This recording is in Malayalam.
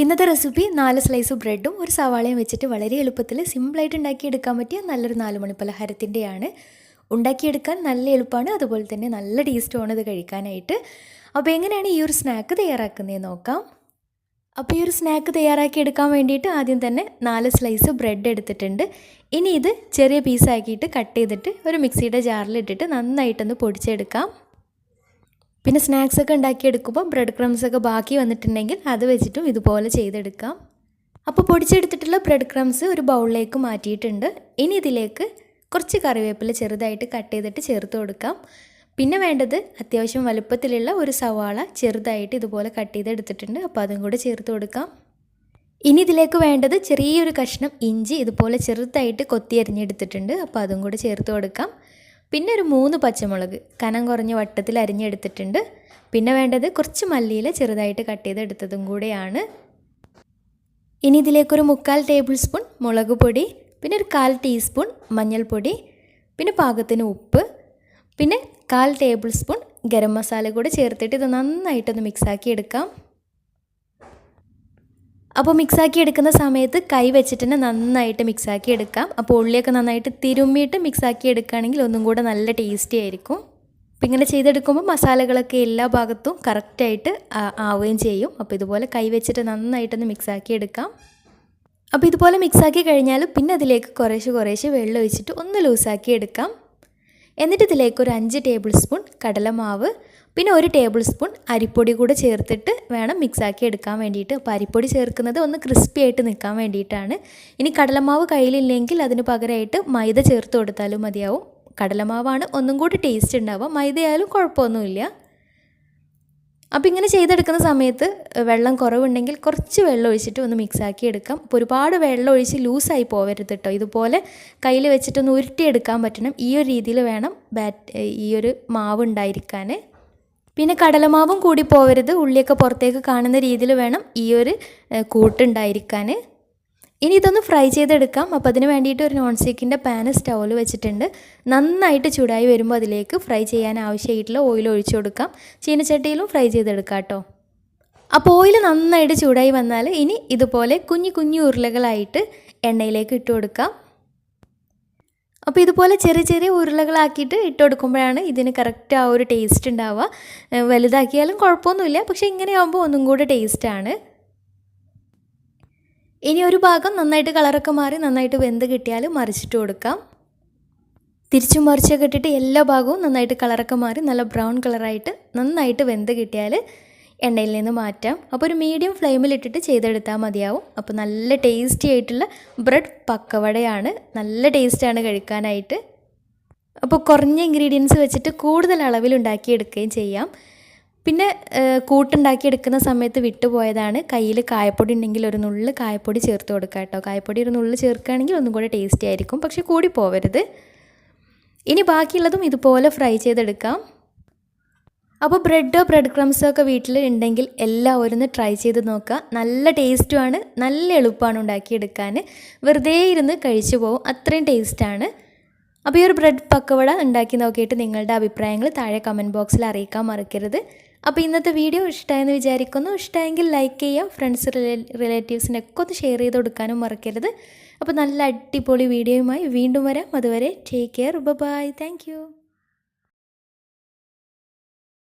ഇന്നത്തെ റെസിപ്പി 4 സ്ലൈസ് ബ്രെഡും ഒരു സവാളയും വെച്ചിട്ട് വളരെ എളുപ്പത്തിൽ സിമ്പിളായിട്ട് ഉണ്ടാക്കിയെടുക്കാൻ പറ്റിയ നല്ലൊരു 4 മണി പലഹാരത്തിൻ്റെയാണ്. ഉണ്ടാക്കിയെടുക്കാൻ നല്ല എളുപ്പമാണ്, അതുപോലെ തന്നെ നല്ല ടേസ്റ്റുമാണ് ഇത് കഴിക്കാനായിട്ട്. അപ്പോൾ എങ്ങനെയാണ് ഈ ഒരു സ്നാക്ക് തയ്യാറാക്കുന്നതെന്ന് നോക്കാം. അപ്പോൾ ഈ ഒരു സ്നാക്ക് തയ്യാറാക്കിയെടുക്കാൻ വേണ്ടിയിട്ട് ആദ്യം തന്നെ 4 സ്ലൈസ് ബ്രെഡ് എടുത്തിട്ടുണ്ട്. ഇനി ഇത് ചെറിയ പീസാക്കിയിട്ട് കട്ട് ചെയ്തിട്ട് ഒരു മിക്സിയുടെ ജാറിലിട്ടിട്ട് നന്നായിട്ടൊന്ന് പൊടിച്ചെടുക്കാം. പിന്നെ സ്നാക്സൊക്കെ ഉണ്ടാക്കിയെടുക്കുമ്പോൾ ബ്രെഡ് ക്രംസൊക്കെ ബാക്കി വന്നിട്ടുണ്ടെങ്കിൽ അത് വെച്ചിട്ടും ഇതുപോലെ ചെയ്തെടുക്കാം. അപ്പോൾ പൊടിച്ചെടുത്തിട്ടുള്ള ബ്രെഡ് ക്രംസ് ഒരു ബൗളിലേക്ക് മാറ്റിയിട്ടുണ്ട്. ഇനി ഇതിലേക്ക് കുറച്ച് കറിവേപ്പില ചെറുതായിട്ട് കട്ട് ചെയ്തിട്ട് ചേർത്ത് കൊടുക്കാം. പിന്നെ വേണ്ടത് അത്യാവശ്യം വലുപ്പത്തിലുള്ള ഒരു സവാള ചെറുതായിട്ട് ഇതുപോലെ കട്ട് ചെയ്തെടുത്തിട്ടുണ്ട്. അപ്പോൾ അതും കൂടെ ചേർത്ത് കൊടുക്കാം. ഇനി ഇതിലേക്ക് വേണ്ടത് ചെറിയൊരു കഷ്ണം ഇഞ്ചി ഇതുപോലെ ചെറുതായിട്ട് കൊത്തി അരിഞ്ഞെടുത്തിട്ടുണ്ട്. അപ്പോൾ അതും കൂടെ ചേർത്ത് കൊടുക്കാം. പിന്നെ ഒരു 3 പച്ചമുളക് കനം കുറഞ്ഞ വട്ടത്തിൽ അരിഞ്ഞെടുത്തിട്ടുണ്ട്. പിന്നെ വേണ്ടത് കുറച്ച് മല്ലിയില ചെറുതായിട്ട് കട്ട് ചെയ്തെടുത്തതും കൂടെയാണ്. ഇനി ഇതിലേക്കൊരു 3/4 ടേബിൾ സ്പൂൺ മുളക് പൊടി, പിന്നെ ഒരു 1/4 ടീസ്പൂൺ മഞ്ഞൾപ്പൊടി, പിന്നെ പാകത്തിന് ഉപ്പ്, പിന്നെ 1/4 ടേബിൾ സ്പൂൺ ഗരം മസാല കൂടെ ചേർത്തിട്ട് ഇത് നന്നായിട്ടൊന്ന് മിക്സാക്കി എടുക്കാം. അപ്പോൾ മിക്സാക്കി എടുക്കുന്ന സമയത്ത് കൈ വെച്ചിട്ട് തന്നെ നന്നായിട്ട് മിക്സാക്കി എടുക്കാം. അപ്പോൾ ഉള്ളിയൊക്കെ നന്നായിട്ട് തിരുമ്മിയിട്ട് മിക്സാക്കി എടുക്കുകയാണെങ്കിൽ ഒന്നും കൂടെ നല്ല ടേസ്റ്റി ആയിരിക്കും. അപ്പോൾ ഇങ്ങനെ ചെയ്തെടുക്കുമ്പോൾ മസാലകളൊക്കെ എല്ലാ ഭാഗത്തും കറക്റ്റായിട്ട് ആവുകയും ചെയ്യും. അപ്പോൾ ഇതുപോലെ കൈ വെച്ചിട്ട് നന്നായിട്ടൊന്ന് മിക്സാക്കി എടുക്കാം. അപ്പോൾ ഇതുപോലെ മിക്സാക്കി കഴിഞ്ഞാൽ പിന്നെ അതിലേക്ക് കുറേശ്ശെ വെള്ളം ഒഴിച്ചിട്ട് ഒന്ന് ലൂസാക്കി എടുക്കാം. എന്നിട്ട് ഇതിലേക്ക് ഒരു 5 ടേബിൾ സ്പൂൺ കടലമാവ്, പിന്നെ 1 ടേബിൾ സ്പൂൺ അരിപ്പൊടി കൂടെ ചേർത്തിട്ട് വേണം മിക്സാക്കി എടുക്കാൻ വേണ്ടിയിട്ട്. അപ്പോൾ അരിപ്പൊടി ചേർക്കുന്നത് ഒന്ന് ക്രിസ്പി ആയിട്ട് നിൽക്കാൻ വേണ്ടിയിട്ടാണ്. ഇനി കടലമാവ് കയ്യിലില്ലെങ്കിൽ അതിന് പകരമായിട്ട് മൈദ ചേർത്ത് കൊടുത്താലും മതിയാവും. കടലമാവാണ് ഒന്നും കൂടി ടേസ്റ്റ് ഉണ്ടാവുക, മൈദയായാലും കുഴപ്പമൊന്നുമില്ല. അപ്പോൾ ഇങ്ങനെ ചെയ്തെടുക്കുന്ന സമയത്ത് വെള്ളം കുറവുണ്ടെങ്കിൽ കുറച്ച് വെള്ളം ഒഴിച്ചിട്ട് ഒന്ന് മിക്സാക്കി എടുക്കാം. അപ്പോൾ ഒരുപാട് വെള്ളം ഒഴിച്ച് ലൂസായി പോകരുത് കേട്ടോ. ഇതുപോലെ കയ്യിൽ വെച്ചിട്ടൊന്ന് ഉരുട്ടിയെടുക്കാൻ പറ്റണം. ഈ ഒരു രീതിയിൽ വേണം ഈ ഒരു മാവ് ഉണ്ടായിരിക്കാൻ. പിന്നെ കടലമാവും കൂടി പോകരുത്, ഉള്ളിയൊക്കെ പുറത്തേക്ക് കാണുന്ന രീതിയിൽ വേണം ഈ ഒരു കൂട്ടുണ്ടായിരിക്കാൻ. ഇനി ഇതൊന്ന് ഫ്രൈ ചെയ്തെടുക്കാം. അപ്പോൾ അതിന് വേണ്ടിയിട്ട് ഒരു നോൺ സ്റ്റിക്കിൻ്റെ പാന് സ്റ്റൗവിൽ വെച്ചിട്ടുണ്ട്. നന്നായിട്ട് ചൂടായി വരുമ്പോൾ അതിലേക്ക് ഫ്രൈ ചെയ്യാൻ ആവശ്യമായിട്ടുള്ള ഓയിൽ ഒഴിച്ചു കൊടുക്കാം. ചീനച്ചട്ടിയിലും ഫ്രൈ ചെയ്തെടുക്കാം കേട്ടോ. അപ്പോൾ ഓയിൽ നന്നായിട്ട് ചൂടായി വന്നാൽ ഇനി ഇതുപോലെ കുഞ്ഞു ഉരുളകളായിട്ട് എണ്ണയിലേക്ക് ഇട്ട് കൊടുക്കാം. അപ്പോൾ ഇതുപോലെ ചെറിയ ഉരുളകളാക്കിയിട്ട് ഇട്ട് കൊടുക്കുമ്പോഴാണ് ഇതിന് കറക്റ്റ് ആ ഒരു ടേസ്റ്റ് ഉണ്ടാവുക. വലുതാക്കിയാലും കുഴപ്പമൊന്നുമില്ല, പക്ഷേ ഇങ്ങനെ ആകുമ്പോൾ ഒന്നും കൂടെ ടേസ്റ്റാണ്. ഇനി ഒരു ഭാഗം നന്നായിട്ട് കളറൊക്കെ മാറി നന്നായിട്ട് വെന്ത് കിട്ടിയാൽ മറിച്ചിട്ട് കൊടുക്കാം. തിരിച്ചും മറിച്ചൊക്കെ ഇട്ടിട്ട് എല്ലാ ഭാഗവും നന്നായിട്ട് കളറൊക്കെ മാറി നല്ല ബ്രൗൺ കളറായിട്ട് നന്നായിട്ട് വെന്ത് കിട്ടിയാൽ എണ്ണയിൽ നിന്ന് മാറ്റാം. അപ്പോൾ ഒരു മീഡിയം ഫ്ലെയിമിലിട്ടിട്ട് ചെയ്തെടുത്താൽ മതിയാവും. അപ്പോൾ നല്ല ടേസ്റ്റി ആയിട്ടുള്ള ബ്രെഡ് പക്കവടയാണ്. നല്ല ടേസ്റ്റാണ് കഴിക്കാനായിട്ട്. അപ്പോൾ കുറഞ്ഞ ഇൻഗ്രീഡിയൻസ് വെച്ചിട്ട് കൂടുതൽ അളവിൽ ഉണ്ടാക്കിയെടുക്കുകയും ചെയ്യാം. പിന്നെ കൂട്ടുണ്ടാക്കിയെടുക്കുന്ന സമയത്ത് വിട്ടുപോയതാണ്, കയ്യിൽ കായപ്പൊടി ഉണ്ടെങ്കിൽ ഒരു നുള്ള് കായപ്പൊടി ചേർത്ത് കൊടുക്കുക കേട്ടോ. കായപ്പൊടി ഒരു നുള്ള് ചേർക്കുകയാണെങ്കിൽ ഒന്നും കൂടെ ടേസ്റ്റി ആയിരിക്കും, പക്ഷേ കൂടി പോവരുത്. ഇനി ബാക്കിയുള്ളതും ഇതുപോലെ ഫ്രൈ ചെയ്തെടുക്കാം. അപ്പോൾ ബ്രെഡ് ക്രംസോ ഒക്കെ വീട്ടിൽ ഉണ്ടെങ്കിൽ എല്ലാവരും ഒന്ന് ട്രൈ ചെയ്ത് നോക്കുക. നല്ല ടേസ്റ്റുമാണ്, നല്ല എളുപ്പമാണ് ഉണ്ടാക്കിയെടുക്കാൻ. വെറുതെ ഇരുന്ന് കഴിച്ചു പോകും, അത്രയും ടേസ്റ്റാണ്. അപ്പോൾ ഈ ഒരു ബ്രെഡ് പക്കവട ഉണ്ടാക്കി നോക്കിയിട്ട് നിങ്ങളുടെ അഭിപ്രായങ്ങൾ താഴെ കമൻറ്റ് ബോക്സിൽ അറിയിക്കാൻ മറക്കരുത്. അപ്പോൾ ഇന്നത്തെ വീഡിയോ ഇഷ്ടമായെന്ന് വിചാരിക്കുന്നു. ഇഷ്ടമായെങ്കിൽ ലൈക്ക് ചെയ്യുക, ഫ്രണ്ട്സ് റിലേറ്റീവ്സിനൊക്കെ ഒന്ന് ഷെയർ ചെയ്ത് കൊടുക്കാനും മറക്കരുത്. അപ്പോൾ നല്ല അടിപൊളി വീഡിയോയുമായി വീണ്ടും വരാം. അതുവരെ take care, bye, thank U.